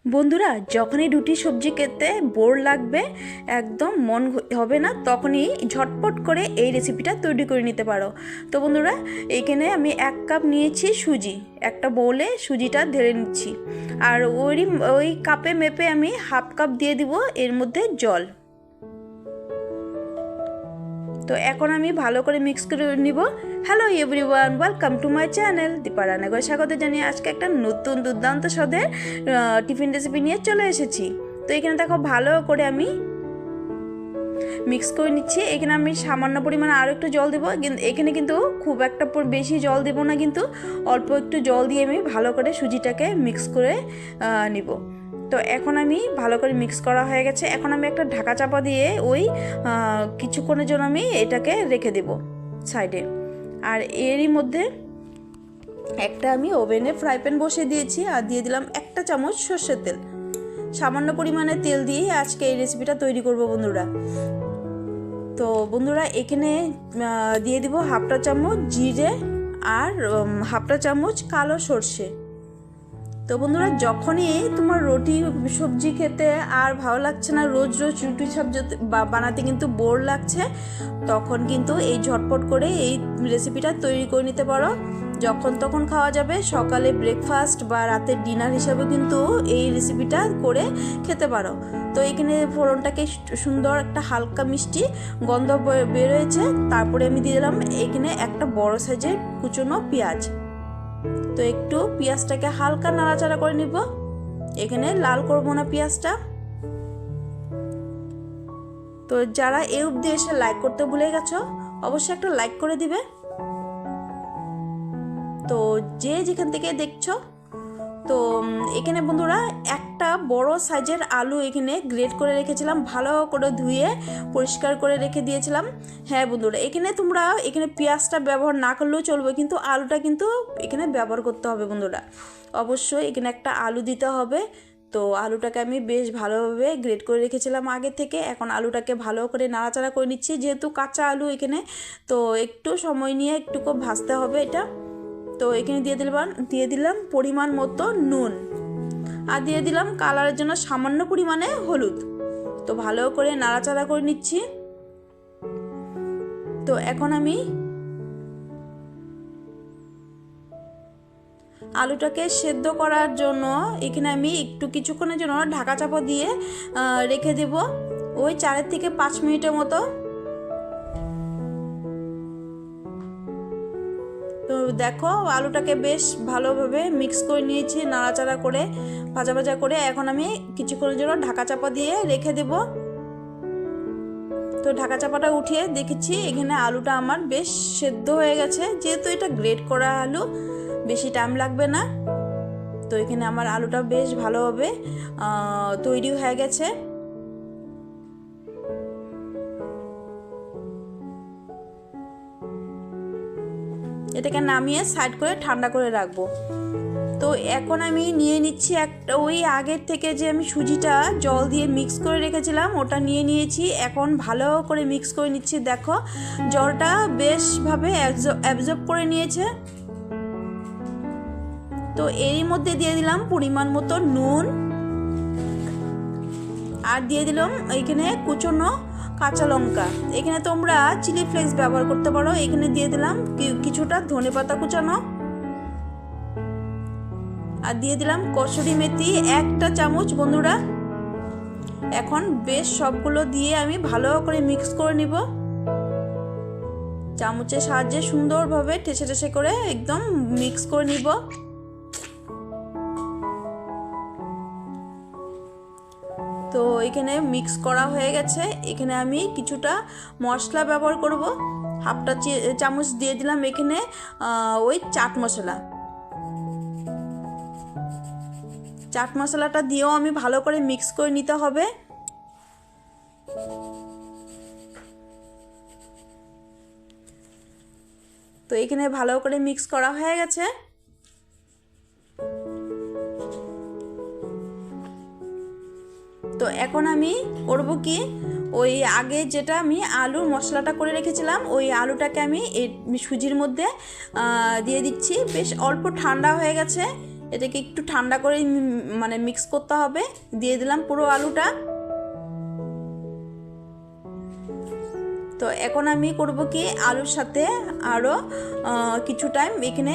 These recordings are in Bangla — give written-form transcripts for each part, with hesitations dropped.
বন্ধুরা, যখনই রুটি সবজি খেতে বোর লাগবে, একদম মন হবে না, তখনই ঝটপট করে এই রেসিপিটা তৈরি করে নিতে পারো। তো বন্ধুরা, এইখানে আমি 1 কাপ নিয়েছি সুজি, একটা বোলে সুজিটা ঢেলে নিচ্ছি। আর ওই কাপে মেপে আমি 1/2 কাপ দিয়ে দিব এর মধ্যে জল। তো এখন আমি ভালো করে মিক্স করে নিব। Hello everyone, welcome to my channel Deepa রান্নাঘরে স্বাগত জানিয়ে আজকে একটা নতুন দুর্দান্ত স্বাদের টিফিন রেসিপি নিয়ে চলে এসেছি। তো এখানে দেখো ভালো করে আমি মিক্স করে নিচ্ছি। এখানে আমি সামান্য পরিমাণে আরও একটু জল দেবো, কিন্তু এখানে কিন্তু খুব একটা বেশি জল দেবো না, কিন্তু অল্প একটু জল দিয়ে আমি ভালো করে সুজিটাকে মিক্স করে নিব। তো এখন আমি ভালো করে মিক্স করা হয়ে গেছে। এখন আমি একটা ঢাকা চাপা দিয়ে ওই কিছুক্ষণের জন্য আমি এটাকে রেখে দেব সাইডে। আর এরই মধ্যে একটা আমি ওভেনে ফ্রাই প্যান বসিয়ে দিয়েছি আর দিয়ে দিলাম 1 চামচ সর্ষের তেল। সামান্য পরিমাণে তেল দিয়ে আজকে এই রেসিপিটা তৈরি করব বন্ধুরা। তো বন্ধুরা, এখানে দিয়ে দিব 1/2 চামচ জিরে আর 1/2 চামচ কালো সর্ষে। তো বন্ধুরা, যখনই তোমার রুটি সবজি খেতে আর ভালো লাগছে না, রোজ রোজ রুটি সবজি বানাতে কিন্তু বোর লাগছে, তখন কিন্তু এই ঝটপট করে এই রেসিপিটা তৈরি করে নিতে পারো। যখন তখন খাওয়া যাবে, সকালে ব্রেকফাস্ট বা রাতের ডিনার হিসাবে কিন্তু এই রেসিপিটা করে খেতে পারো। তো এখানে ফোড়নটাকে সুন্দর একটা হালকা মিষ্টি গন্ধ বের হয়েছে। তারপরে আমি দিয়ে দিলাম এখানে একটা বড় সাইজের কুচনো পেঁয়াজ। তো একটু পেঁয়াজটাকে হালকা নাড়াচাড়া করে নিব, এখানে লাল করব না পেঁয়াজটা। তো যারা এই অবধি এসে লাইক করতে ভুলে গেছো, অবশ্যই একটা লাইক করে দিবে। তো যে যেখান থেকে দেখছো, তো এখানে বন্ধুরা একটা বড় সাইজের আলু এখানে গ্রেট করে রেখেছিলাম, ভালো করে ধুয়ে পরিষ্কার করে রেখে দিয়েছিলাম। হ্যাঁ বন্ধুরা, এখানে পেঁয়াজটা ব্যবহার না করলেও চলবে, কিন্তু আলুটা কিন্তু এখানে ব্যবহার করতে হবে বন্ধুরা। অবশ্যই এখানে একটা আলু দিতে হবে। তো আলুটাকে আমি বেশ ভালোভাবে গ্রেট করে রেখেছিলাম আগে থেকে। এখন আলুটাকে ভালো করে নাড়াচাড়া করে নিচ্ছি, যেহেতু কাঁচা আলু এখানে, তো একটু সময় নিয়ে একটু ভাজতে হবে এটা। তো এখানে দিয়ে দিলাম পরিমাণ মতো নুন, আর দিয়ে দিলাম কালারের জন্য সামান্য পরিমাণে হলুদ। তো ভালো করে নাড়াচাড়া করে নিচ্ছি। তো এখন আমি আলুটাকে সেদ্ধ করার জন্য এখানে আমি কিছুক্ষণের জন্য ঢাকা চাপা দিয়ে রেখে দেব ওই 4 থেকে 5 মিনিটের মতো। তো দেখো, আলুটাকে বেশ ভালোভাবে মিক্স করে নিয়েছি, নাড়াচাড়া করে ভাজা ভাজা করে। এখন আমি কিছুক্ষণের জন্য ঢাকা চাপা দিয়ে রেখে দেব। তো ঢাকা চাপাটা উঠিয়ে দেখেছি এখানে আলুটা আমার বেশ সেদ্ধ হয়ে গেছে, যেহেতু এটা গ্রেট করা আলু, বেশি টাইম লাগবে না। তো এখানে আমার আলুটা বেশ ভালোভাবে তৈরি হয়ে গেছে। এটাকে নামিয়ে সাইড করে ঠান্ডা করে রাখবো। তো এখন আমি নিয়ে নিচ্ছি একটা ওই আগের থেকে যে আমি সুজিটা জল দিয়ে মিক্স করে রেখেছিলাম, ওটা নিয়ে নিয়েছি। এখন ভালো করে মিক্স করে নিচ্ছি। দেখো, জলটা বেশভাবে অ্যাবজর্ব করে নিয়েছে। তো এরই মধ্যে দিয়ে দিলাম পরিমাণ মতো নুন, আর দিয়ে দিলাম এখানে কুচনো কাঁচা লঙ্কা। এখানে তোমরা চিলি ফ্লেক্স ব্যবহার করতে পারো। এখানে দিয়ে দিলাম কিছুটা ধনেপাতা কুচানো, আর দিয়ে দিলাম কসুরি মেথি 1 চামচ বন্ধুরা। এখন বেশ সবগুলো দিয়ে আমি ভালো করে মিক্স করে নিব, চামচের সাহায্যে সুন্দরভাবে ঠেসে ঠেসে করে একদম মিক্স করে নিব। তো এখানে মিক্স করা হয়ে গেছে। এখানে আমি কিছুটা মশলা ব্যবহার করব। 1/2 চামচ দিয়ে দিলাম এখানে ওই চাট মশলাটা দিয়েও আমি ভালো করে মিক্স করে নিতে হবে। তো এখানে ভালো করে মিক্স করা হয়ে গেছে। তো এখন আমি করব কি, ওই আগে যেটা আমি আলুর মশলাটা করে রেখেছিলাম, ওই আলুটাকে আমি এই সুজির মধ্যে দিয়ে দিচ্ছি। বেশ অল্প ঠান্ডা হয়ে গেছে। এটাকে একটু ঠান্ডা করে মানে মিক্স করতে হবে। দিয়ে দিলাম পুরো আলুটা। তো এখন আমি করব কি আলুর সাথে আরও কিছু টাইম এখানে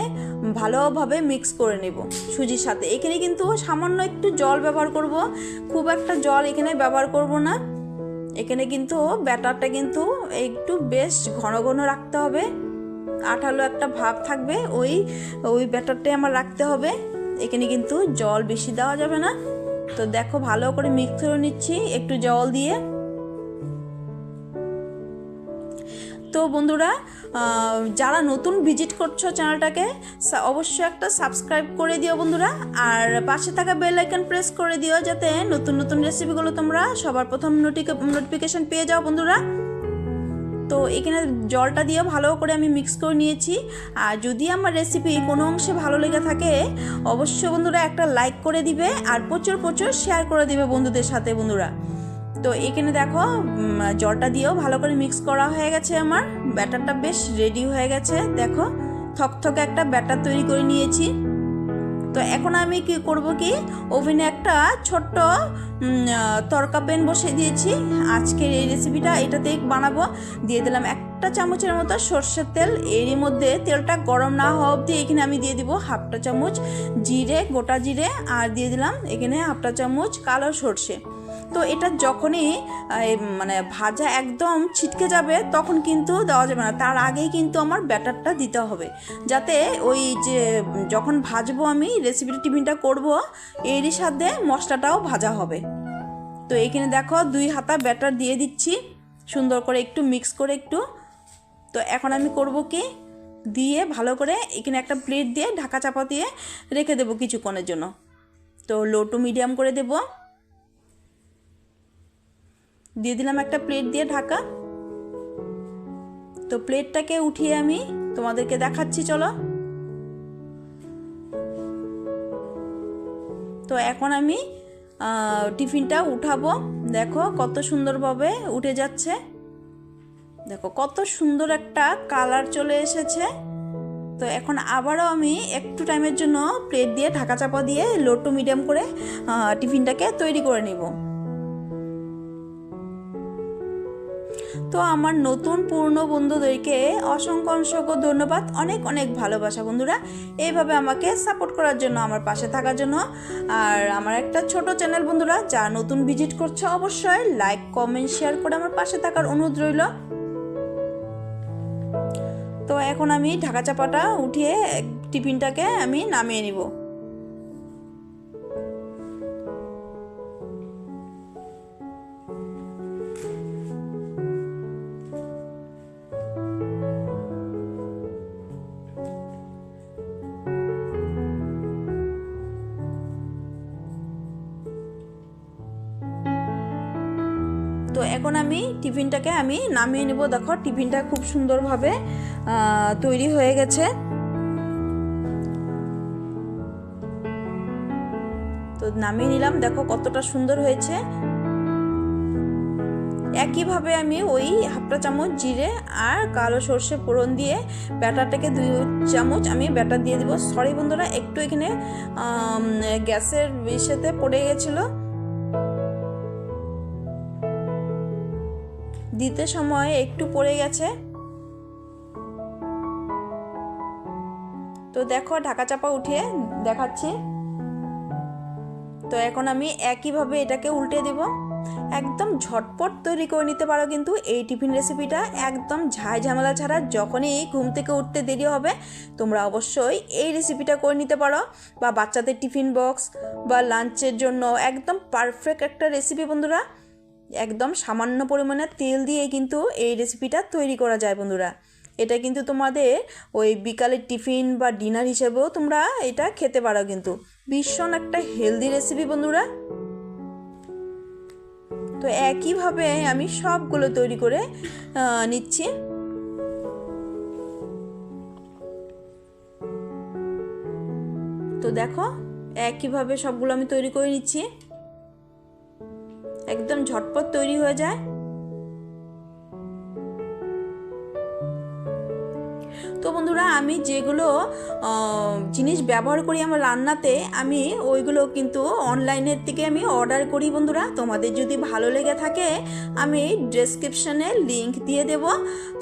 ভালোভাবে মিক্স করে নেব সুজির সাথে। এখানে কিন্তু সামান্য একটু জল ব্যবহার করব, খুব একটা জল এখানে ব্যবহার করব না। এখানে কিন্তু ব্যাটারটা কিন্তু একটু বেশ ঘন ঘন রাখতে হবে, আঠালো একটা ভাব থাকবে, ওই ব্যাটারটাই আমার রাখতে হবে। এখানে কিন্তু জল বেশি দেওয়া যাবে না। তো দেখো ভালো করে মিক্স করে নিচ্ছি একটু জল দিয়ে। তো বন্ধুরা, যারা নতুন ভিজিট করছো চ্যানেলটাকে অবশ্যই একটা সাবস্ক্রাইব করে দিও বন্ধুরা, আর পাশে থাকা বেল আইকন প্রেস করে দিও যাতে নতুন নতুন রেসিপিগুলো তোমরা সবার প্রথম নোটিফিকেশন পেয়ে যাও বন্ধুরা। তো এখানে জলটা দিয়ে ভালো করে আমি মিক্স করে নিয়েছি। আর যদি আমার রেসিপি কোনো অংশে ভালো লেগে থাকে অবশ্যই বন্ধুরা একটা লাইক করে দিবে, আর প্রচুর প্রচুর শেয়ার করে দিবে বন্ধুদের সাথে বন্ধুরা। তো এখানে দেখো জলটা দিয়েও ভালো করে মিক্স করা হয়ে গেছে, আমার ব্যাটারটা বেশ রেডি হয়ে গেছে। দেখো থকথকে একটা ব্যাটার তৈরি করে নিয়েছি। তো এখন আমি কি করব কি ওভেনে একটা ছোট্ট তড়কা প্যান বসিয়ে দিয়েছি। আজকের এই রেসিপিটা এটাতেই বানাবো। দিয়ে দিলাম একটা চামচের মতো সর্ষের তেল। এরই মধ্যে তেলটা গরম না হওয়া অবধি এখানে আমি দিয়ে দিব হাফটা চামচ জিরে, গোটা জিরে, আর দিয়ে দিলাম এখানে হাফটা চামচ কালো সর্ষে। তো এটা যখনই মানে ভাজা একদম ছিটকে যাবে তখন কিন্তু দেওয়া যাবে না, তার আগেই কিন্তু আমার ব্যাটারটা দিতে হবে, যাতে ওই যে যখন ভাজবো আমি রেসিপিটা টিফিনটা করব এরই সাথে মশলাটাও ভাজা হবে। তো এখানে দেখো 2 হাতা ব্যাটার দিয়ে দিচ্ছি সুন্দর করে একটু মিক্স করে একটু। তো এখন আমি করব কি দিয়ে ভালো করে এখানে একটা প্লেট দিয়ে ঢাকা চাপা দিয়ে রেখে দেবো কিছুক্ষণের জন্য। তো লো টু মিডিয়াম করে দেবো। দিয়ে দিলাম একটা প্লেট দিয়ে ঢাকা। তো প্লেটটাকে উঠিয়ে আমি তোমাদেরকে দেখাচ্ছি, চলো। তো এখন আমি টিফিনটা উঠাবো। দেখো কত সুন্দরভাবে উঠে যাচ্ছে, দেখো কত সুন্দর একটা কালার চলে এসেছে। তো এখন আবারও আমি একটু টাইমের জন্য প্লেট দিয়ে ঢাকা চাপা দিয়ে লো টু মিডিয়াম করে টিফিনটাকে তৈরি করে নিব। তো আমার নতুন পুরনো বন্ধুদেরকে অসংখ্য অসংখ্য ধন্যবাদ, অনেক অনেক ভালোবাসা বন্ধুরা, এইভাবে আমাকে সাপোর্ট করার জন্য, আমার পাশে থাকার জন্য। আর আমার একটা ছোট চ্যানেল বন্ধুরা, যা নতুন ভিজিট করছে অবশ্যই লাইক কমেন্ট শেয়ার করে আমার পাশে থাকার অনুরোধ রইল। তো এখন আমি ঢাকা চাপাটা উঠিয়ে টিফিনটাকে আমি নামিয়ে নিব। তো এখন আমি টিফিনটাকে আমি নামিয়ে নেব। দেখো টিফিনটা খুব সুন্দরভাবে তৈরি হয়ে গেছে। তো নামিয়ে নিলাম, দেখো কতটা সুন্দর হয়েছে। একইভাবে আমি ওই হাফটা চামচ জিরে আর কালো সর্ষে ফোড়ন দিয়ে ব্যাটারটাকে 2 চামচ আমি ব্যাটার দিয়ে দেবো। সরি বন্ধুরা, একটু এখানে গ্যাসের ইসেতে পড়ে গেছিলো, দিতে সময় একটু পড়ে গেছে। তো দেখো ঢাকা চাপা উঠিয়ে দেখাচ্ছি। তো এখন আমি একইভাবে এটাকে উল্টে দেব। একদম ঝটপট তৈরি করে নিতে পারো কিন্তু এই টিফিন রেসিপিটা, একদম ঝাই ঝামেলা ছাড়া। যখনই ঘুম থেকে উঠতে দেরি হবে তোমরা অবশ্যই এই রেসিপিটা করে নিতে পারো, বা বাচ্চাদের টিফিন বক্স বা লাঞ্চের জন্য একদম পারফেক্ট একটা রেসিপি বন্ধুরা। একদম সামান্য পরিমাণে তেল দিয়ে কিন্তু এই রেসিপিটা তৈরি করা যায় বন্ধুরা। এটা কিন্তু তোমাদের ওই বিকালের টিফিন বা ডিনার হিসেবেও তোমরা এটা খেতে পারো, কিন্তু ভীষণ একটা হেলদি রেসিপি বন্ধুরা। তো একইভাবে আমি সবগুলো তৈরি করে নিচ্ছি। তো দেখো একইভাবে সবগুলো আমি তৈরি করে নিচ্ছি, একদম ঝটপট তৈরি হয়ে যায়। তো বন্ধুরা আমি যেগুলো জিনিস ব্যবহার করি আমার রান্নাতে আমি ওইগুলো কিন্তু অনলাইনের থেকে আমি অর্ডার করি বন্ধুরা। তোমাদের যদি ভালো লেগে থাকে আমি ডেসক্রিপশনে লিংক দিয়ে দেব,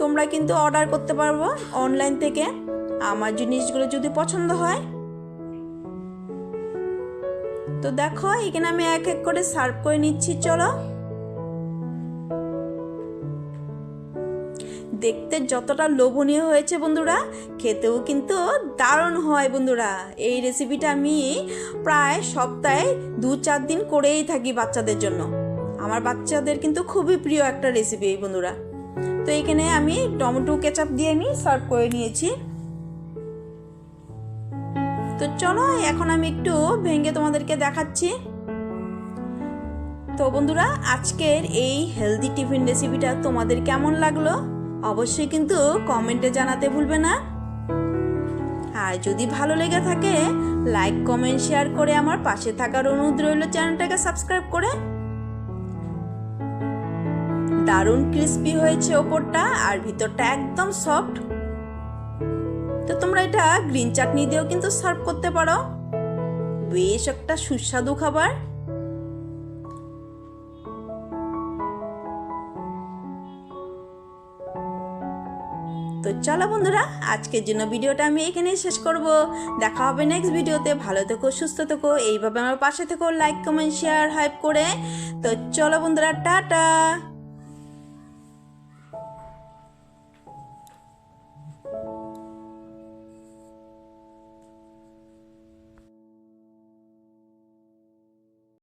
তোমরা কিন্তু অর্ডার করতে পারবো অনলাইন থেকে আমার জিনিসগুলো যদি পছন্দ হয়। তো দেখো এখানে আমি এক এক করে সার্ভ করে নিচ্ছি। চলো, দেখতে যতটা লোভনীয় হয়েছে বন্ধুরা, খেতেও কিন্তু দারুণ হয় বন্ধুরা। এই রেসিপিটা আমি প্রায় সপ্তাহে 2-4 দিন করেই থাকি বাচ্চাদের জন্য। আমার বাচ্চাদের কিন্তু খুবই প্রিয় একটা রেসিপি এই বন্ধুরা। তো এখানে আমি টমেটো কেচাপ দিয়ে আমি সার্ভ করে নিয়েছি। তো চলো এখন আমি একটু ভেঙে তোমাদেরকে দেখাচ্ছি। তো বন্ধুরা আজকের এই হেলদি টিফিন রেসিপিটা তোমাদের কেমন লাগলো অবশ্যই কিন্তু কমেন্টে জানাতে ভুলবে না। আর যদি ভালো লেগে থাকে লাইক কমেন্ট শেয়ার করে আমার পাশে থাকার অনুরোধ রইল, চ্যানেলটাকে সাবস্ক্রাইব করে। দারুণ ক্রিস্পি হয়েছে ওপরটা আর ভিতরটা একদম সফট। তো তোমরা এটা গ্রিন চাটনি দিয়েও কিন্তু সার্ভ করতে পারো, বেশ একটা সুস্বাদু খাবার। তো চলো বন্ধুরা আজকের জন্য ভিডিওটা আমি এখানেই শেষ করব। দেখা হবে নেক্সট ভিডিওতে। ভালো থেকো, সুস্থ থেকো, এইভাবে আমার পাশে থেকো, লাইক কমেন্ট শেয়ার হাইপ করে। তো চলো বন্ধুরা, টাটা।